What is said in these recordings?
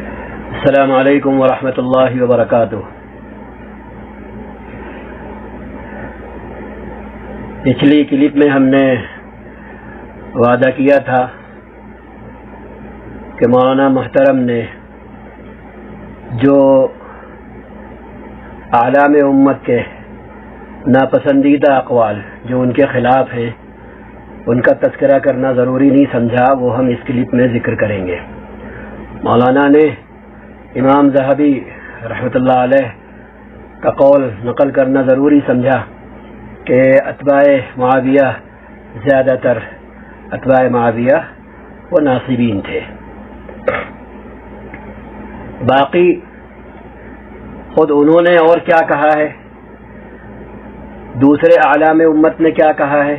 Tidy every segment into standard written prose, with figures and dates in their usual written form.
السلام علیکم ورحمۃ اللہ وبرکاتہ۔ پچھلی کلپ میں ہم نے وعدہ کیا تھا کہ مولانا محترم نے جو اعلام امت کے ناپسندیدہ اقوال جو ان کے خلاف ہیں ان کا تذکرہ کرنا ضروری نہیں سمجھا، وہ ہم اس کلپ میں ذکر کریں گے۔ مولانا نے امام ذہبی رحمۃ اللہ علیہ کا قول نقل کرنا ضروری سمجھا کہ اتباع معاویہ زیادہ تر اتباع معاویہ وہ ناصبین تھے۔ باقی خود انہوں نے اور کیا کہا ہے، دوسرے اعلام امت نے کیا کہا ہے،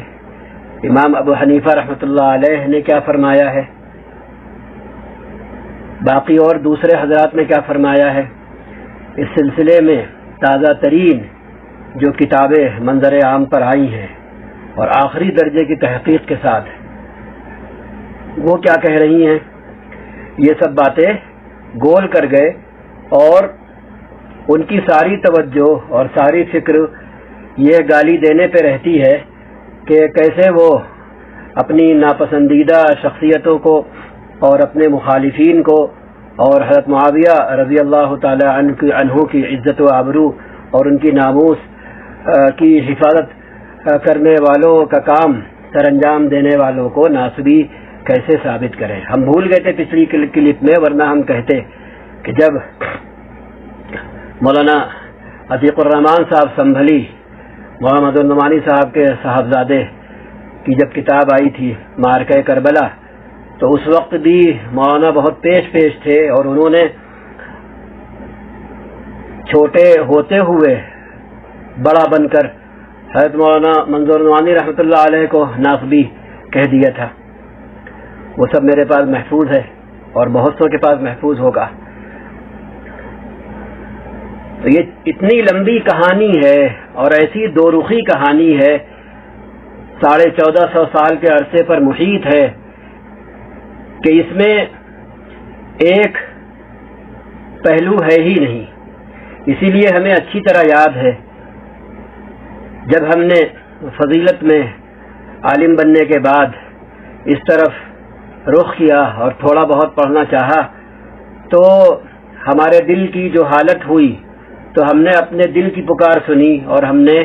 امام ابو حنیفہ رحمۃ اللہ علیہ نے کیا فرمایا ہے، باقی اور دوسرے حضرات نے کیا فرمایا ہے، اس سلسلے میں تازہ ترین جو کتابیں منظر عام پر آئی ہیں اور آخری درجے کی تحقیق کے ساتھ وہ کیا کہہ رہی ہیں، یہ سب باتیں گول کر گئے اور ان کی ساری توجہ اور ساری فکر یہ گالی دینے پہ رہتی ہے کہ کیسے وہ اپنی ناپسندیدہ شخصیتوں کو اور اپنے مخالفین کو اور حضرت معاویہ رضی اللہ تعالی عنہ کی عزت و آبرو اور ان کی ناموس کی حفاظت کرنے والوں کا کام سر انجام دینے والوں کو ناصبی کیسے ثابت کریں۔ ہم بھول گئے تھے پچھلی کلپ میں، ورنہ ہم کہتے کہ جب مولانا عتیق الرحمان صاحب سنبھلی محمد النعمانی صاحب کے صاحبزادے کی جب کتاب آئی تھی معرکہ کربلا، تو اس وقت بھی مولانا بہت پیش تھے اور انہوں نے چھوٹے ہوتے ہوئے بڑا بن کر حضرت مولانا منظور نعمانی رحمۃ اللہ علیہ کو ناصبی کہہ دیا تھا۔ وہ سب میرے پاس محفوظ ہے اور بہت سو کے پاس محفوظ ہوگا۔ تو یہ اتنی لمبی کہانی ہے اور ایسی دو رخی کہانی ہے، 1450 سال کے عرصے پر محیط ہے کہ اس میں ایک پہلو ہے ہی نہیں۔ اسی لیے ہمیں اچھی طرح یاد ہے جب ہم نے فضیلت میں عالم بننے کے بعد اس طرف رخ کیا اور تھوڑا بہت پڑھنا چاہا، تو ہمارے دل کی جو حالت ہوئی تو ہم نے اپنے دل کی پکار سنی اور ہم نے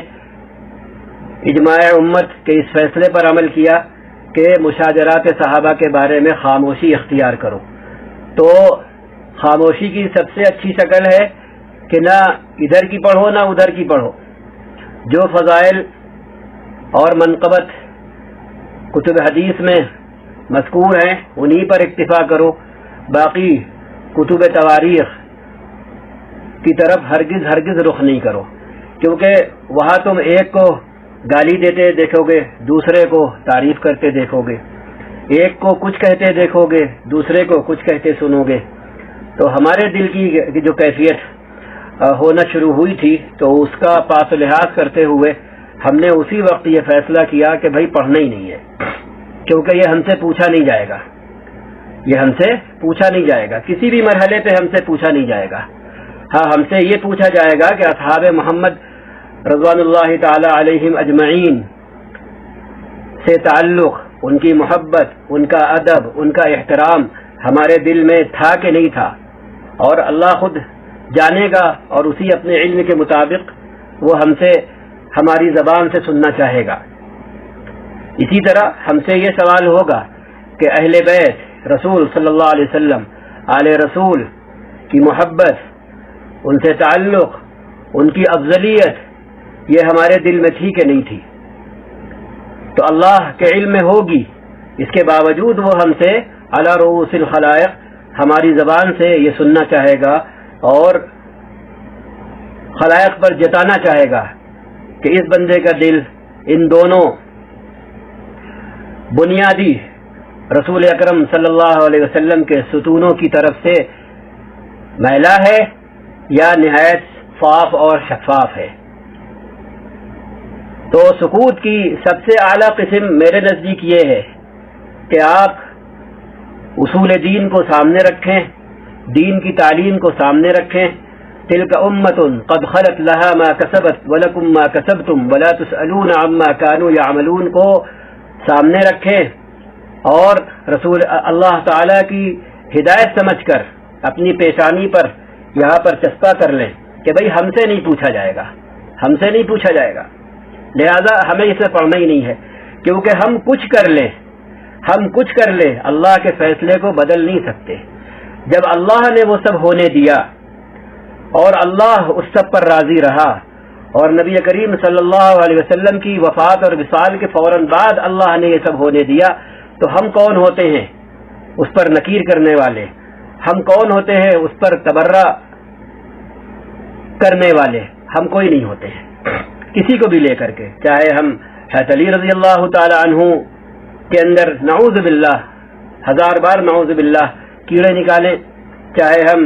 اجماع امت کے اس فیصلے پر عمل کیا کہ مشاجرات صحابہ کے بارے میں خاموشی اختیار کرو۔ تو خاموشی کی سب سے اچھی شکل ہے کہ نہ ادھر کی پڑھو نہ ادھر کی پڑھو، جو فضائل اور منقبت کتب حدیث میں مذکور ہیں انہی پر اکتفا کرو، باقی کتب تواریخ کی طرف ہرگز رخ نہیں کرو، کیونکہ وہاں تم ایک کو گالی دیتے دیکھو گے، دوسرے کو تعریف کرتے دیکھو گے، ایک کو کچھ کہتے دیکھو گے، دوسرے کو کچھ کہتے سنو گے۔ تو ہمارے دل کی جو کیفیت ہونا شروع ہوئی تھی تو اس کا پاس و لحاظ کرتے ہوئے ہم نے اسی وقت یہ فیصلہ کیا کہ بھائی پڑھنا ہی نہیں ہے، کیونکہ یہ ہم سے پوچھا نہیں جائے گا، یہ ہم سے پوچھا نہیں جائے گا، کسی بھی مرحلے پہ ہم سے پوچھا نہیں جائے گا۔ ہاں، ہم سے یہ پوچھا جائے گا کہ اصحاب محمد رضوان اللہ تعالی علیہم اجمعین سے تعلق، ان کی محبت، ان کا ادب، ان کا احترام ہمارے دل میں تھا کہ نہیں تھا، اور اللہ خود جانے گا اور اسی اپنے علم کے مطابق وہ ہم سے ہماری زبان سے سننا چاہے گا۔ اسی طرح ہم سے یہ سوال ہوگا کہ اہل بیت رسول صلی اللہ علیہ وسلم، آل رسول کی محبت، ان سے تعلق، ان کی افضلیت یہ ہمارے دل میں تھی کہ نہیں تھی؟ تو اللہ کے علم میں ہوگی، اس کے باوجود وہ ہم سے علی رؤوس الخلائق ہماری زبان سے یہ سننا چاہے گا اور خلائق پر جتانا چاہے گا کہ اس بندے کا دل ان دونوں بنیادی رسول اکرم صلی اللہ علیہ وسلم کے ستونوں کی طرف سے میلا ہے یا نہایت صاف اور شفاف ہے۔ تو سکوت کی سب سے اعلیٰ قسم میرے نزدیک یہ ہے کہ آپ اصول دین کو سامنے رکھیں، دین کی تعلیم کو سامنے رکھیں. تلک امۃ قد خلت لها ما کسبت ولکم ما کسبتم ولا تسألون عما كانوا يعملون کو سامنے رکھیں اور رسول اللہ تعالی کی ہدایت سمجھ کر اپنی پیشانی پر یہاں پر چسپا کر لیں کہ بھئی ہم سے نہیں پوچھا جائے گا، ہم سے نہیں پوچھا جائے گا، لہذا ہمیں اسے پڑھنا ہی نہیں ہے. کیونکہ ہم کچھ کر لیں اللہ کے فیصلے کو بدل نہیں سکتے. جب اللہ نے وہ سب ہونے دیا اور اللہ اس سب پر راضی رہا اور نبی کریم صلی اللہ علیہ وسلم کی وفات اور وصال کے فوراً بعد اللہ نے یہ سب ہونے دیا، تو ہم کون ہوتے ہیں اس پر نکیر کرنے والے؟ ہم کون ہوتے ہیں اس پر تبرہ کرنے والے؟ ہم کوئی نہیں ہوتے ہیں کسی کو بھی لے کر کے. چاہے ہم حضرت علی رضی اللہ تعالی عنہ کے اندر نعوذ باللہ 1000 بار نعوذ باللہ کیڑے نکالیں، چاہے ہم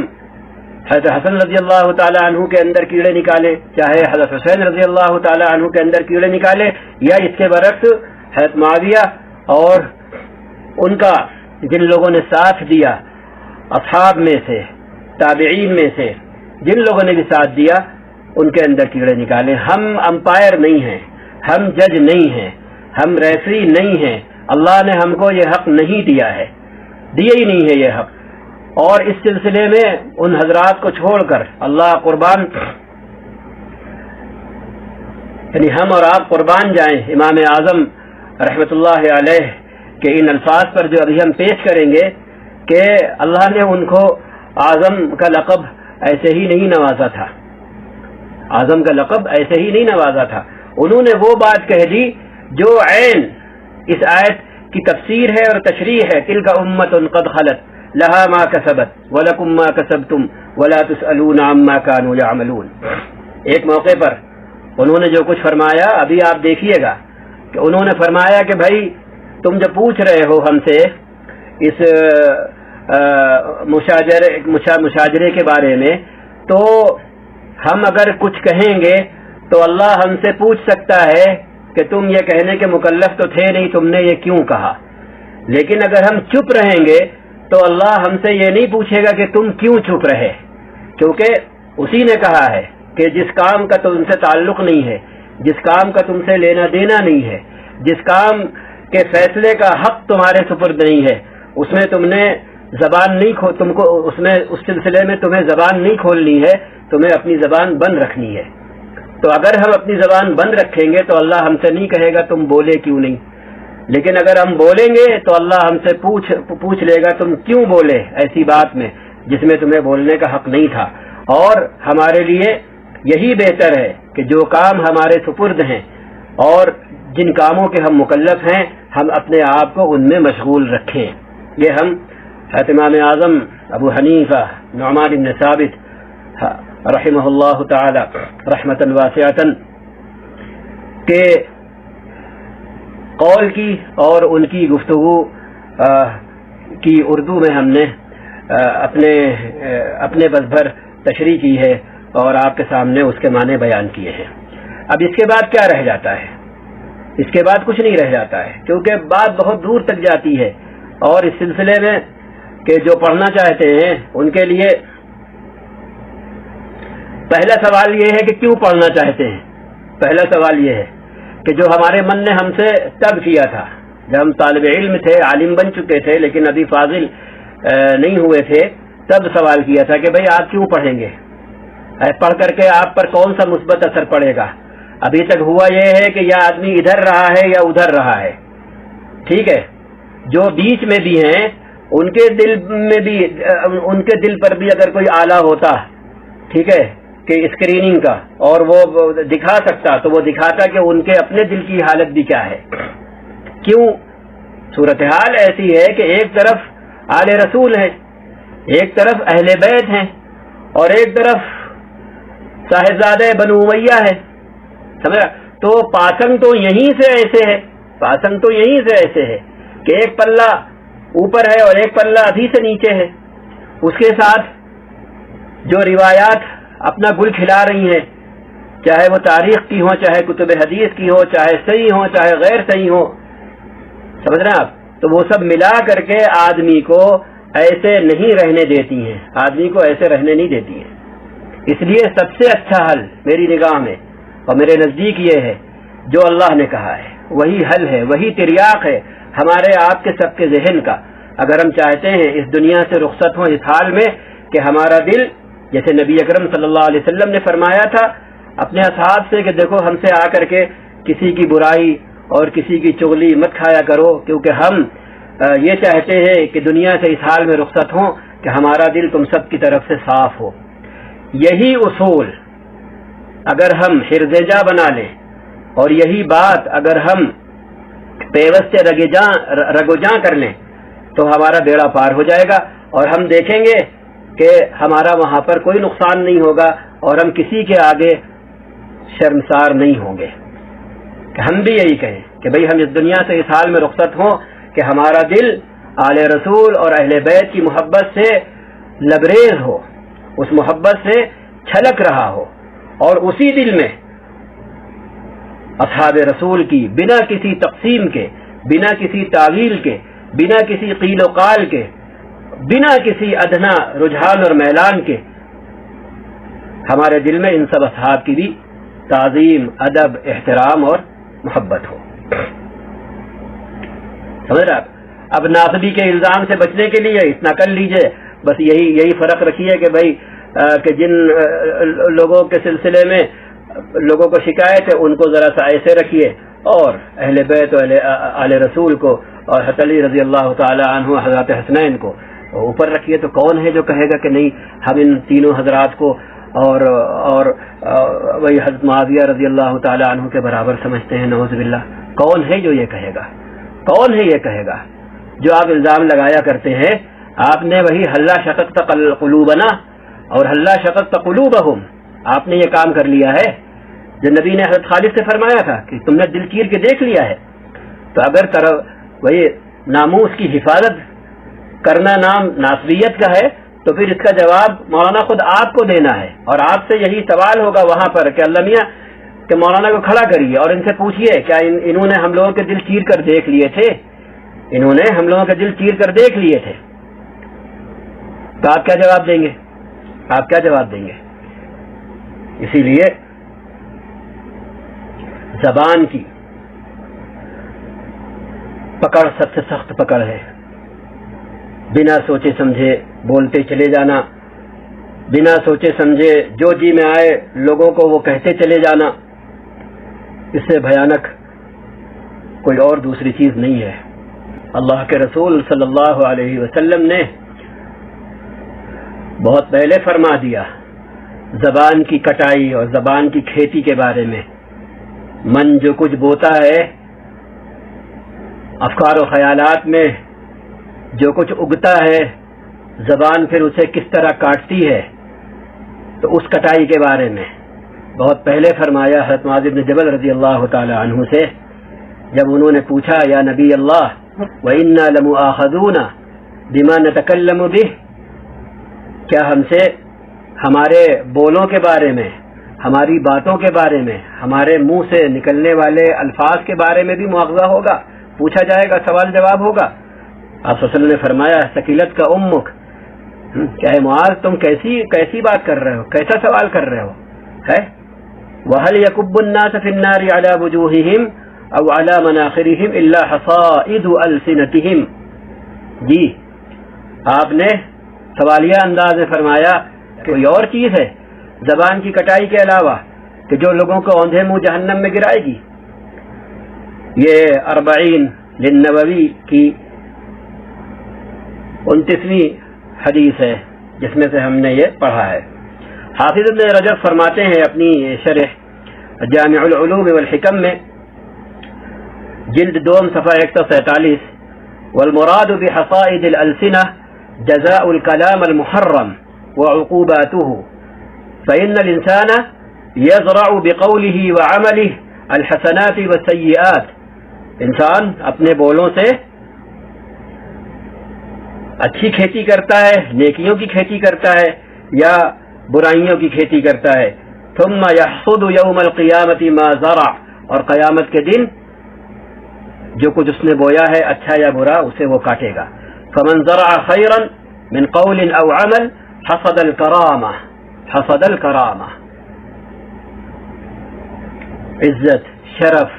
حضرت حسن رضی اللہ تعالی عنہ کے اندر کیڑے نکالیں، چاہے حضرت حسین رضی اللہ تعالی عنہ کے اندر کیڑے نکالیں، یا اس کے برعکس حضرت معاویہ اور ان کا جن لوگوں نے ساتھ دیا اصحاب میں سے تابعین میں سے جن لوگوں نے بھی ساتھ دیا ان کے اندر کیڑے نکالیں. ہم امپائر نہیں ہیں، ہم جج نہیں ہیں، ہم ریفری نہیں ہیں. اللہ نے ہم کو یہ حق نہیں دیا ہے، دیا ہی نہیں ہے یہ حق. اور اس سلسلے میں ان حضرات کو چھوڑ کر اللہ قربان، یعنی ہم اور آپ قربان جائیں امام اعظم رحمۃ اللہ علیہ کہ ان الفاظ پر جو ابھی ہم پیش کریں گے کہ اللہ نے ان کو اعظم کا لقب ایسے ہی نہیں نوازا تھا، اعظم کا لقب ایسے ہی نہیں نوازا تھا. انہوں نے وہ بات کہہ دی جو عین اس آیت کی تفسیر ہے اور تشریح ہے. تلک امۃ قد خلت لها ما کسبت ولکم ما کسبتم ولا تسألون عما كانوا يعملون. ایک موقع پر انہوں نے جو کچھ فرمایا ابھی آپ دیکھیے گا کہ انہوں نے فرمایا کہ بھائی تم جو پوچھ رہے ہو ہم سے اس مشاجرے کے بارے میں، تو ہم اگر کچھ کہیں گے تو اللہ ہم سے پوچھ سکتا ہے کہ تم یہ کہنے کے مکلف تو تھے نہیں، تم نے یہ کیوں کہا. لیکن اگر ہم چپ رہیں گے تو اللہ ہم سے یہ نہیں پوچھے گا کہ تم کیوں چپ رہے، کیونکہ اسی نے کہا ہے کہ جس کام کا تم سے تعلق نہیں ہے، جس کام کا تم سے لینا دینا نہیں ہے، جس کام کے فیصلے کا حق تمہارے سپرد نہیں ہے، اس میں تم نے زبان نہیں تم کو اس سلسلے میں تمہیں زبان نہیں کھولنی ہے، تمہیں اپنی زبان بند رکھنی ہے. تو اگر ہم اپنی زبان بند رکھیں گے تو اللہ ہم سے نہیں کہے گا تم بولے کیوں نہیں. لیکن اگر ہم بولیں گے تو اللہ ہم سے پوچھ لے گا تم کیوں بولے ایسی بات میں جس میں تمہیں بولنے کا حق نہیں تھا. اور ہمارے لیے یہی بہتر ہے کہ جو کام ہمارے سپرد ہیں اور جن کاموں کے ہم مکلف ہیں ہم اپنے آپ کو ان میں مشغول رکھیں. یہ ہم حضرت امام اعظم ابو حنیفہ نعمان بن ثابت رحمہ اللہ تعالی رحمتاً واسعتاً کے قول کی اور ان کی گفتگو کی اردو میں ہم نے اپنے بس بھر تشریح کی ہے اور آپ کے سامنے اس کے معنی بیان کیے ہیں. اب اس کے بعد کیا رہ جاتا ہے؟ اس کے بعد کچھ نہیں رہ جاتا ہے، کیونکہ بات بہت دور تک جاتی ہے. اور اس سلسلے میں کہ جو پڑھنا چاہتے ہیں ان کے لیے پہلا سوال یہ ہے کہ کیوں پڑھنا چاہتے ہیں. پہلا سوال یہ ہے کہ جو ہمارے من نے ہم سے تب کیا تھا جب ہم طالب علم تھے، عالم بن چکے تھے لیکن ابھی فاضل نہیں ہوئے تھے، تب سوال کیا تھا کہ بھئی آپ کیوں پڑھیں گے، پڑھ کر کے آپ پر کون سا مثبت اثر پڑے گا. ابھی تک ہوا یہ ہے کہ یا آدمی ادھر رہا ہے یا ادھر رہا ہے. ٹھیک ہے، جو بیچ میں بھی ہیں ان کے دل پر بھی اگر کوئی آلہ ہوتا، ٹھیک ہے، کہ اسکریننگ کا، اور وہ دکھا سکتا تو وہ دکھاتا کہ ان کے اپنے دل کی حالت بھی کیا ہے. کیوں صورتحال ایسی ہے کہ ایک طرف آل رسول ہے، ایک طرف اہل بیت ہیں، اور ایک طرف صاحبزادہ بنو امیہ ہے. سمجھا؟ تو پاسنگ تو یہیں سے ایسے ہے، پاسنگ تو یہیں سے ایسے ہے کہ ایک پلہ اوپر ہے اور ایک پلہ ابھی سے نیچے ہے. اس کے ساتھ جو روایات اپنا گل کھلا رہی ہیں، چاہے وہ تاریخ کی ہو، چاہے کتب حدیث کی ہو، چاہے صحیح ہو چاہے غیر صحیح ہو، سمجھ رہے ہیں آپ، تو وہ سب ملا کر کے آدمی کو ایسے نہیں رہنے دیتی ہیں، آدمی کو ایسے رہنے نہیں دیتی ہیں۔ اس لیے سب سے اچھا حل میری نگاہ میں اور میرے نزدیک یہ ہے جو اللہ نے کہا ہے، وہی حل ہے، وہی تریاق ہے ہمارے آپ کے سب کے ذہن کا۔ اگر ہم چاہتے ہیں اس دنیا سے رخصت ہوں اس حال میں کہ ہمارا دل، جیسے نبی اکرم صلی اللہ علیہ وسلم نے فرمایا تھا اپنے اصحاب سے کہ دیکھو ہم سے آ کر کے کسی کی برائی اور کسی کی چغلی مت کھایا کرو، کیونکہ ہم یہ چاہتے ہیں کہ دنیا سے اس حال میں رخصت ہوں کہ ہمارا دل تم سب کی طرف سے صاف ہو۔ یہی اصول اگر ہم حرز جاں بنا لیں اور یہی بات اگر ہم پیوست رگو جاں کر لیں تو ہمارا بیڑا پار ہو جائے گا، اور ہم دیکھیں گے کہ ہمارا وہاں پر کوئی نقصان نہیں ہوگا اور ہم کسی کے آگے شرمسار نہیں ہوں گے۔ کہ ہم بھی یہی کہیں کہ بھئی ہم اس دنیا سے اس حال میں رخصت ہوں کہ ہمارا دل آل رسول اور اہل بیت کی محبت سے لبریز ہو، اس محبت سے چھلک رہا ہو، اور اسی دل میں اصحاب رسول کی بنا کسی تقسیم کے، بنا کسی تعویل کے، بنا کسی قیل و قال کے، بنا کسی ادنا رجحان اور میلان کے ہمارے دل میں ان سب اصحاب کی بھی تعظیم، ادب، احترام اور محبت ہو۔ سمجھ رہے آپ؟ اب ناصبی کے الزام سے بچنے کے لیے اتنا کر لیجئے، بس یہی فرق رکھیے کہ بھائی کہ جن لوگوں کے سلسلے میں لوگوں کو شکایت ہے ان کو ذرا سا ایسے رکھیے، اور اہل بیت و آل رسول کو اور حضرت علی رضی اللہ تعالی عنہ، حضرت حسنین کو اوپر رکھیے۔ تو کون ہے جو کہے گا کہ نہیں ہم ان تینوں حضرات کو اور وہی حضرت معاویہ رضی اللہ تعالی عنہ کے برابر سمجھتے ہیں؟ نعوذ باللہ، کون ہے جو یہ کہے گا؟ کون ہے یہ کہے گا؟ جو آپ الزام لگایا کرتے ہیں، آپ نے وہی حلا شققت قلوبنا اور حلا شققت قلوبہم، آپ نے یہ کام کر لیا ہے جو نبی نے حضرت خالد سے فرمایا تھا کہ تم نے دل چیر کے دیکھ لیا ہے۔ تو اگر وہی ناموس کی حفاظت کرنا نام ناصبیت کا ہے تو پھر اس کا جواب مولانا خود آپ کو دینا ہے، اور آپ سے یہی سوال ہوگا وہاں پر کہ اللہ میاں کہ مولانا کو کھڑا کریے اور ان سے پوچھئے کیا انہوں نے ہم لوگوں کے دل چیر کر دیکھ لیے تھے؟ انہوں نے ہم لوگوں کے دل چیر کر دیکھ لیے تھے؟ تو آپ کیا جواب دیں گے؟ آپ کیا جواب دیں گے؟ اسی لیے زبان کی پکڑ سب سے سخت پکڑ ہے، بنا سوچے سمجھے بولتے چلے جانا، بنا سوچے سمجھے جو جی میں آئے لوگوں کو وہ کہتے چلے جانا، اس سے بھیانک کوئی اور دوسری چیز نہیں ہے۔ اللہ کے رسول صلی اللہ علیہ وسلم نے بہت پہلے فرما دیا زبان کی کٹائی اور زبان کی کھیتی کے بارے میں۔ من جو کچھ بوتا ہے، افکار و خیالات میں جو کچھ اگتا ہے، زبان پھر اسے کس طرح کاٹتی ہے، تو اس کٹائی کے بارے میں بہت پہلے فرمایا حضرت معاذ بن جبل رضی اللہ تعالی عنہ سے، جب انہوں نے پوچھا یا نبی اللہ وَإِنَّا لَمُؤَاخَذُونَ بِمَا نَتَكَلَّمُ بِهِ، کیا ہم سے ہمارے بولوں کے بارے میں، ہماری باتوں کے بارے میں، ہمارے منہ سے نکلنے والے الفاظ کے بارے میں بھی مواخذہ ہوگا، پوچھا جائے گا، سوال جواب ہوگا؟ آپ صلی اللہ علیہ وسلم نے فرمایا ثقیلت کا امک، کیا ہے معاذ تم کیسی بات کر رہے ہو، کیسا سوال کر رہے ہو؟ ہے وَهَلْ يَكُبُّ النَّاسَ فِي النَّارِ عَلَى وُجُوهِهِمْ أَوْ عَلَى مَنَاخِرِهِمْ إِلَّا حَصَائِدُ أَلْسِنَتِهِمْ، جی آپ نے سوالیہ انداز میں فرمایا کہ کوئی اور چیز ہے زبان کی کٹائی کے علاوہ کہ جو لوگوں کو اوندھے منہ جہنم میں گرائے گی؟ یہ 40 للنووی کی 29ویں حدیث ہے جس میں سے ہم نے یہ پڑھا ہے۔ حافظ ابن رجب فرماتے ہیں اپنی شرح جامع العلوم والحکم میں، جلد 2 صفحہ 147، والمراد بحصائد الألسنة جزاء الكلام المحرم وعقوباته، فإن الإنسان يزرع بقوله وعمله الحسنات والسيئات، انسان اپنے بولوں سے اچھی کھیتی کرتا ہے، نیکیوں کی کھیتی کرتا ہے یا برائیوں کی کھیتی کرتا ہے۔ ثم يحصد يوم القيامة ما زرع، اور قیامت کے دن جو کچھ اس نے بویا ہے اچھا یا برا اسے وہ کاٹے گا۔ فمن زرع خيرا من قول او عمل حصد الکرامہ، حصد الکرامہ، عزت شرف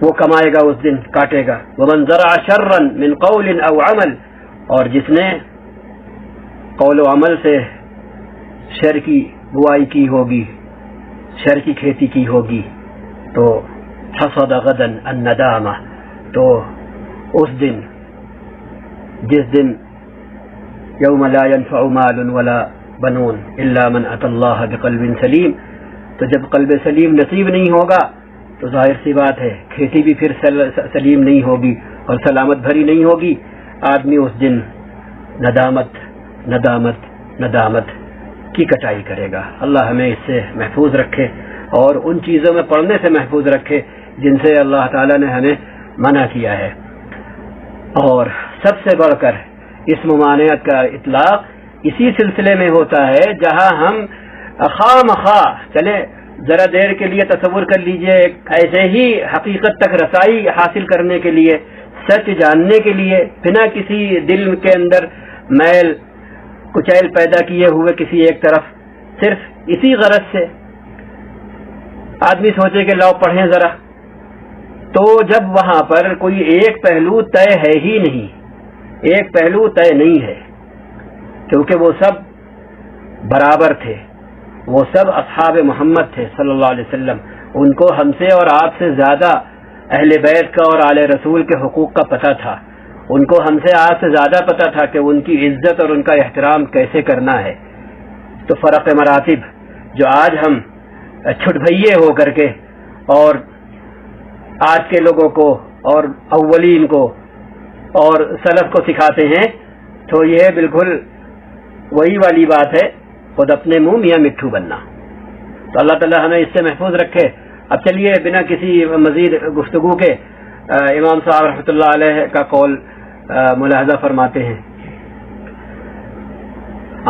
وہ کمائے گا اس دن، کاٹے گا۔ ومن زرع شرا من قول او عمل، اور جس نے قول و عمل سے شر کی بوائی کی ہوگی، شر کی کھیتی کی ہوگی، تو حصد غدا الندامہ، تو اس دن جس دن یوم لا ينفع مال ولا بنون الا من اتى اللہ بقلب سلیم، تو جب قلب سلیم نصیب نہیں ہوگا تو ظاہر سی بات ہے کھیتی بھی پھر سلیم نہیں ہوگی اور سلامت بھری نہیں ہوگی۔ آدمی اس دن ندامت ندامت ندامت کی کٹائی کرے گا۔ اللہ ہمیں اس سے محفوظ رکھے اور ان چیزوں میں پڑھنے سے محفوظ رکھے جن سے اللہ تعالیٰ نے ہمیں منع کیا ہے۔ اور سب سے بڑھ کر اس ممانعت کا اطلاق اسی سلسلے میں ہوتا ہے جہاں ہم خواہ مخواہ چلے، ذرا دیر کے لیے تصور کر لیجئے، ایسے ہی حقیقت تک رسائی حاصل کرنے کے لیے، سچ جاننے کے لیے، بنا کسی دل کے اندر میل کچیل پیدا کیے ہوئے کسی ایک طرف، صرف اسی غرض سے آدمی سوچے کہ لاؤ پڑھیں ذرا، تو جب وہاں پر کوئی ایک پہلو طے ہے ہی نہیں، ایک پہلو طے نہیں ہے، کیونکہ وہ سب برابر تھے، وہ سب اصحاب محمد تھے صلی اللہ علیہ وسلم، ان کو ہم سے اور آپ سے زیادہ اہل بیت کا اور آل رسول کے حقوق کا پتہ تھا، ان کو ہم سے آپ سے زیادہ پتہ تھا کہ ان کی عزت اور ان کا احترام کیسے کرنا ہے۔ تو فرق مراتب جو آج ہم چھٹبھئیے ہو کر کے اور آج کے لوگوں کو اور اولین کو اور سلف کو سکھاتے ہیں، تو یہ بالکل وہی والی بات ہے، خود اپنے منہ میاں مٹھو بننا۔ تو اللہ تعالیٰ ہمیں اس سے محفوظ رکھے۔ اب چلیے بنا کسی مزید گفتگو کے امام صاحب رحمۃ اللہ علیہ کا قول ملاحظہ فرماتے ہیں۔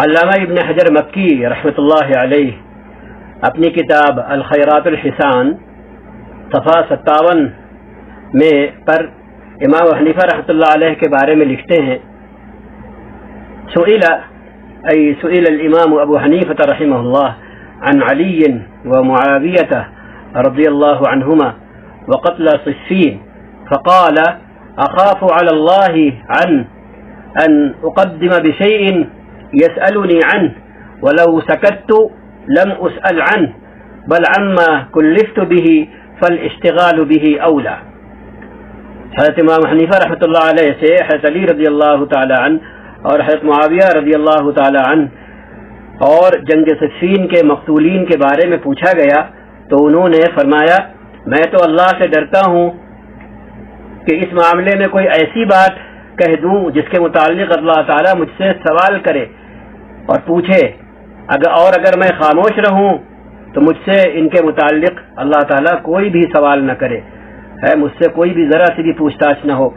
علامہ ابن حجر مکی رحمۃ اللہ علیہ اپنی کتاب الخیرات الحسان صفحہ 57 میں پر امام حنیفہ رحمۃ اللہ علیہ کے بارے میں لکھتے ہیں، سئل الامام ابو حنیفہ رحمہ اللہ عن علی ومعاویہ رضی اللہ عنہما وقتل صفین فقال اخاف على الله ان اقدم بشيء يسألني عنه ولو سكت لم اسأل عنه بل عما كلفت به فالاشتغال به اولى۔ حضرت امام حنیفہ رحمۃ اللہ علیہ سے حضرت علی رضی اللہ تعالی عنہ اور حضرت معاویہ رضی اللہ تعالی عنہ اور جنگ صفین کے مقتولین کے بارے میں پوچھا گیا تو انہوں نے فرمایا، میں تو اللہ سے ڈرتا ہوں کہ اس معاملے میں کوئی ایسی بات کہہ دوں جس کے متعلق اللہ تعالیٰ مجھ سے سوال کرے اور پوچھے، اگر میں خاموش رہوں تو مجھ سے ان کے متعلق اللہ تعالیٰ کوئی بھی سوال نہ کرے، مجھ سے کوئی بھی ذرا سی بھی پوچھ تاچھ نہ ہو،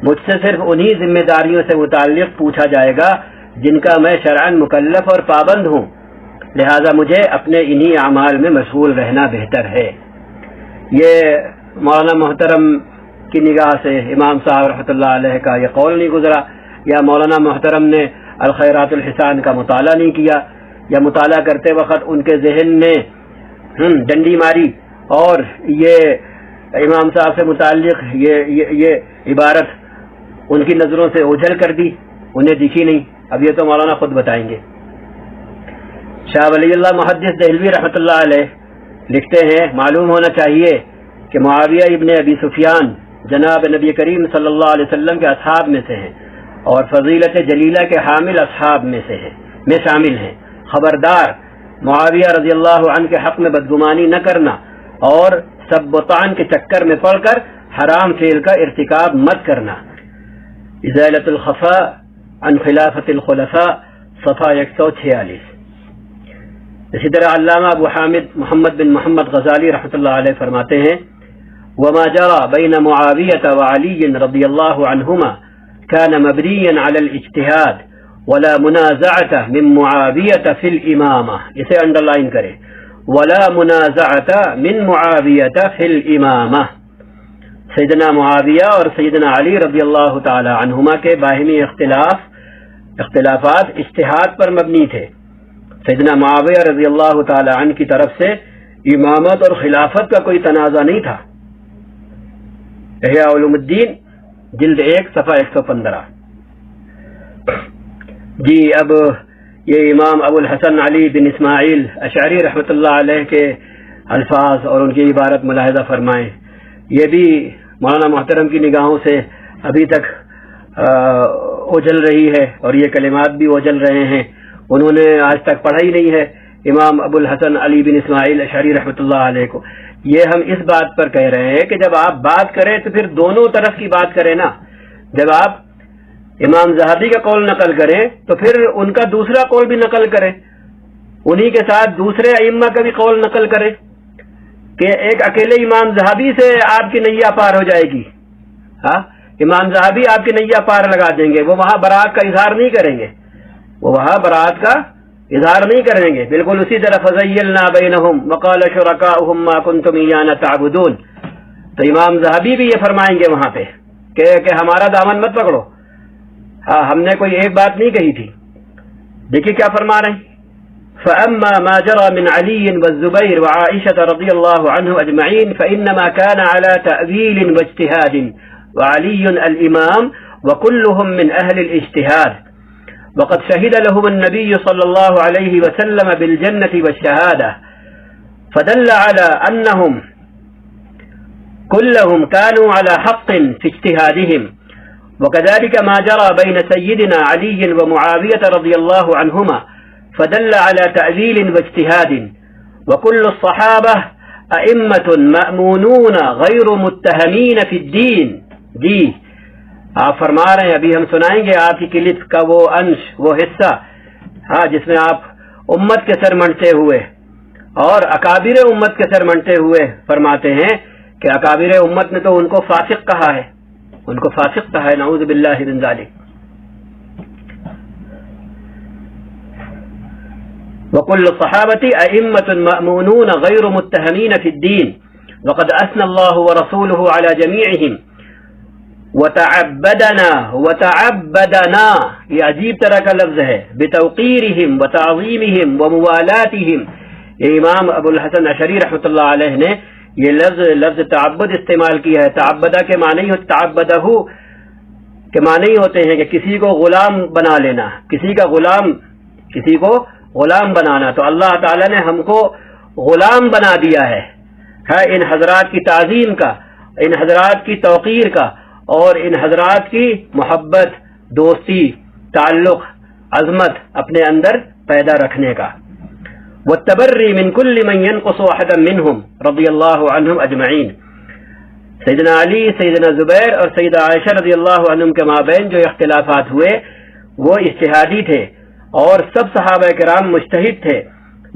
مجھ سے صرف انہی ذمہ داریوں سے متعلق پوچھا جائے گا جن کا میں شرعاً مکلف اور پابند ہوں، لہذا مجھے اپنے انہی اعمال میں مشغول رہنا بہتر ہے۔ یہ مولانا محترم کی نگاہ سے امام صاحب رحمۃ اللہ علیہ کا یہ قول نہیں گزرا، یا مولانا محترم نے الخیرات الحسان کا مطالعہ نہیں کیا، یا مطالعہ کرتے وقت ان کے ذہن میں ڈنڈی ماری اور یہ امام صاحب سے متعلق یہ عبارت ان کی نظروں سے اوجھل کر دی، انہیں دکھی نہیں۔ اب یہ تو مولانا خود بتائیں گے۔ شاہ ولی اللہ محدث دہلوی رحمۃ اللہ علیہ لکھتے ہیں، معلوم ہونا چاہیے کہ معاویہ ابن ابی سفیان جناب نبی کریم صلی اللہ علیہ وسلم کے اصحاب میں سے ہیں اور فضیلت جلیلہ کے حامل اصحاب میں شامل ہیں۔ خبردار، معاویہ رضی اللہ عنہ کے حق میں بدگمانی نہ کرنا اور سب بطعن کے چکر میں پڑ کر حرام فعل کا ارتکاب مت کرنا۔ ازالۃ الخفاء عن خلافت الخلفاء صفحہ 146۔ اسی طرح علامہ ابو حامد محمد بن محمد غزالی رحمۃ اللہ علیہ فرماتے ہیں، وما جرى بين معاوية وعلي رضي الله عنهما كان مبنيا على الاجتهاد ولا منازعة من معاوية في الإمامة، اسے انڈر لائن کرے، ولا منازعة من معاوية في الإمامة۔ سیدنا معاویہ اور سیدنا علی رضی اللہ تعالی عنہما کے باہمی اختلافات اجتہاد پر مبنی تھے۔ سیدنا معاویہ رضی اللہ تعالی عنہ کی طرف سے امامت اور خلافت کا کوئی تنازع نہیں تھا۔ احیاء علوم الدین جلد 1 صفحہ 115۔ جی اب یہ امام ابو الحسن علی بن اسماعیل اشعری رحمۃ اللہ علیہ کے الفاظ اور ان کی عبارت ملاحظہ فرمائیں۔ یہ بھی مولانا محترم کی نگاہوں سے ابھی تک اوجھل رہی ہے اور یہ کلمات بھی اوجھل رہے ہیں۔ انہوں نے آج تک پڑھا ہی نہیں ہے امام ابو الحسن علی بن اسماعیل اشعری رحمۃ اللہ علیہ کو۔ یہ ہم اس بات پر کہہ رہے ہیں کہ جب آپ بات کریں تو پھر دونوں طرف کی بات کریں نا۔ جب آپ امام ذہبی کا قول نقل کریں تو پھر ان کا دوسرا قول بھی نقل کریں، انہی کے ساتھ دوسرے ائمہ کا بھی قول نقل کریں کہ ایک اکیلے امام ذہبی سے آپ کی نیا پار ہو جائے گی۔ ہاں، امام ذہبی آپ کی نیا پار لگا دیں گے، وہ وہاں برات کا اظہار نہیں کریں گے، وہ وہاں برات کا اظہار نہیں کریں گے۔ بالکل اسی طرح فَزَيَّلْنَا بَيْنَهُمْ وَقَالَ شُرَكَاؤُهُمْ مَا كُنتُمْ إِيَّانَا تَعْبُدُونَ۔ تو امام ذہبی بھی یہ فرمائیں گے وہاں پہ کہ ہمارا دامن مت پکڑو، ہاں ہم نے کوئی ایک بات نہیں کہی تھی۔ دیکھیے کیا فرما رہے ہیں، فَأَمَّا مَا جَرَى مِنْ عَلِيٍّ وَالزُّبَيْرِ وَعَائِشَةَ رَضِيَ اللَّهُ عَنْهُ أَجْمَعِينَ فَإِنَّمَا كَانَ عَلَى تَأْوِيلٍ وَاجْتِهَادٍ وَعَلِيٌّ الْإِمَامُ وَكُلُّهُمْ مِنْ أَهْلِ الْاجْتِهَادِ وَقَدْ شَهِدَ لَهُمُ النَّبِيُّ صَلَّى اللَّهُ عَلَيْهِ وَسَلَّمَ بِالْجَنَّةِ وَالشَّهَادَةِ فَدَلَّ عَلَى أَنَّهُمْ كُلُّهُمْ كَانُوا عَلَى حَقٍّ فِي اجْتِهَادِهِمْ وكذلك ما جرى بين سيدنا علي ومعاوية رضي الله عنهما فدل على تأويل واجتهاد وكل الصحابة أئمة مأمونون غير متهمين في الدين۔ جی آپ فرما رہے ہیں، ابھی ہم سنائیں گے آپ کی کلپ کا وہ انش، وہ حصہ ہاں جس میں آپ امت کے سر منڈتے ہوئے اور اکابر امت کے سر منڈتے ہوئے فرماتے ہیں کہ اکابر امت نے تو ان کو فاسق کہا ہے، ان کو فاسق کہا ہے، نعوذ باللہ من ذالک۔ وَكُلُّ الصَّحَابَةِ أَئِمَّةٌ مَأْمُونُونَ غَيْرُ مُتَّهَمِينَ فِي الدِّينِ وَقَدْ أَثْنَى اللَّهُ وَرَسُولُهُ عَلَى جَمِيعِهِمْ وَتَعَبَّدَنَا، یہ عجیب طرح کا لفظ ہے، بِتَوْقِيرِهِمْ وَتَعْظِيمِهِمْ وَمُوَالَاتِهِمْ۔ یہ امام ابو الحسن اشعری رحمۃ اللہ علیہ نے یہ لفظ تعبد استعمال کیا ہے۔ تعبدہ کے معنی تعبدہ کے معنی ہوتے ہیں کہ کسی کو غلام بنا لینا، کسی کو غلام بنانا۔ تو اللہ تعالی نے ہم کو غلام بنا دیا ہے ان حضرات کی تعظیم کا، ان حضرات کی توقیر کا اور ان حضرات کی محبت، دوستی، تعلق، عظمت اپنے اندر پیدا رکھنے کا۔ والتبری من كل من ينقص واحدا منهم رضی اللہ عنہم اجمعین۔ سیدنا علی، سیدنا زبیر اور سیدہ عائشہ رضی اللہ عنہم کے مابین جو اختلافات ہوئے وہ اجتہادی تھے اور سب صحابہ کرام مجتہد تھے۔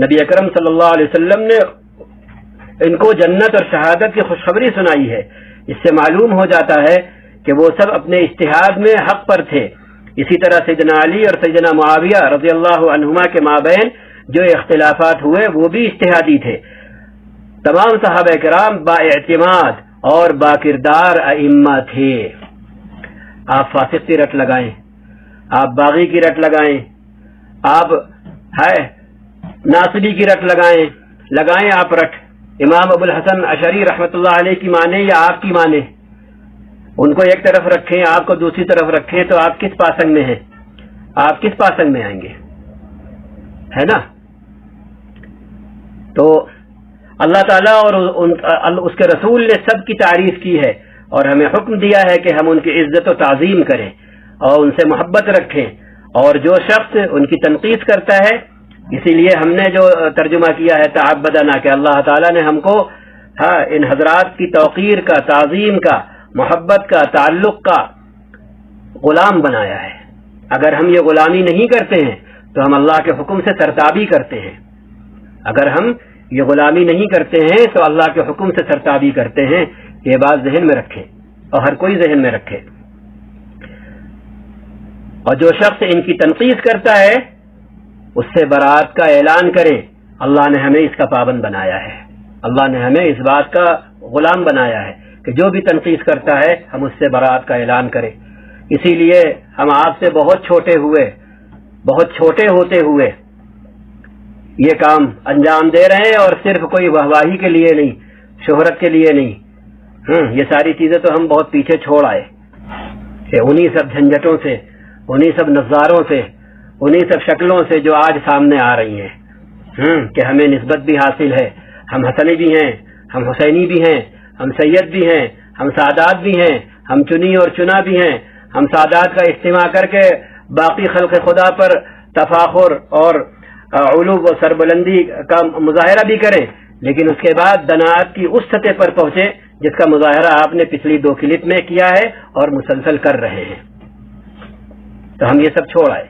نبی اکرم صلی اللہ علیہ وسلم نے ان کو جنت اور شہادت کی خوشخبری سنائی ہے۔ اس سے معلوم ہو جاتا ہے کہ وہ سب اپنے اجتہاد میں حق پر تھے۔ اسی طرح سیدنا علی اور سیدنا معاویہ رضی اللہ عنہما کے مابین جو اختلافات ہوئے وہ بھی اجتہادی تھے۔ تمام صحابہ کرام با اعتماد اور با کردار ائمہ تھے۔ آپ فاسق کی رٹ لگائیں، آپ باغی کی رٹ لگائیں، آپ ناصبی کی رٹ لگائیں آپ رٹ، امام ابو الحسن اشعری رحمۃ اللہ علیہ کی مانے یا آپ کی مانے، ان کو ایک طرف رکھیں، آپ کو دوسری طرف رکھیں، تو آپ کس پاسنگ میں ہیں؟ آپ کس پاسنگ میں آئیں گے؟ ہے نا؟ تو اللہ تعالیٰ اور اس کے رسول نے سب کی تعریف کی ہے اور ہمیں حکم دیا ہے کہ ہم ان کی عزت و تعظیم کریں اور ان سے محبت رکھیں، اور جو شخص ان کی تنقید کرتا ہے، اسی لیے ہم نے جو ترجمہ کیا ہے تعبدنا، کہ اللہ تعالیٰ نے ہم کو ان حضرات کی توقیر کا، تعظیم کا، محبت کا، تعلق کا غلام بنایا ہے۔ اگر ہم یہ غلامی نہیں کرتے ہیں تو ہم اللہ کے حکم سے سرتابی کرتے ہیں۔ اگر ہم یہ غلامی نہیں کرتے ہیں تو اللہ کے حکم سے سرتابی کرتے ہیں۔ یہ بات ذہن میں رکھیں اور ہر کوئی ذہن میں رکھے۔ اور جو شخص ان کی تنقید کرتا ہے اس سے برات کا اعلان کرے۔ اللہ نے ہمیں اس کا پابند بنایا ہے، اللہ نے ہمیں اس بات کا غلام بنایا ہے کہ جو بھی تنقید کرتا ہے ہم اس سے برات کا اعلان کریں. اسی لیے ہم آپ سے بہت چھوٹے ہوتے ہوئے یہ کام انجام دے رہے ہیں، اور صرف کوئی واہواہی کے لیے نہیں، شہرت کے لیے نہیں. یہ ساری چیزیں تو ہم بہت پیچھے چھوڑ آئے کہ انہی سب جھنجھٹوں سے، انہی سب نظاروں سے، انہی سب شکلوں سے جو آج سامنے آ رہی ہیں کہ ہمیں نسبت بھی حاصل ہے. ہم حسنی بھی ہیں، ہم حسینی بھی ہیں، ہم سید بھی ہیں، ہم سادات بھی ہیں، ہم چنی اور چنا بھی ہیں. ہم سادات کا اجتماع کر کے باقی خلق خدا پر تفاخر اور علو و سربلندی کا مظاہرہ بھی کریں، لیکن اس کے بعد دناعت کی اس سطح پر پہنچے جس کا مظاہرہ آپ نے پچھلی 2 کلپ میں کیا ہے اور مسلسل کر رہے ہیں. تو ہم یہ سب چھوڑ آئے.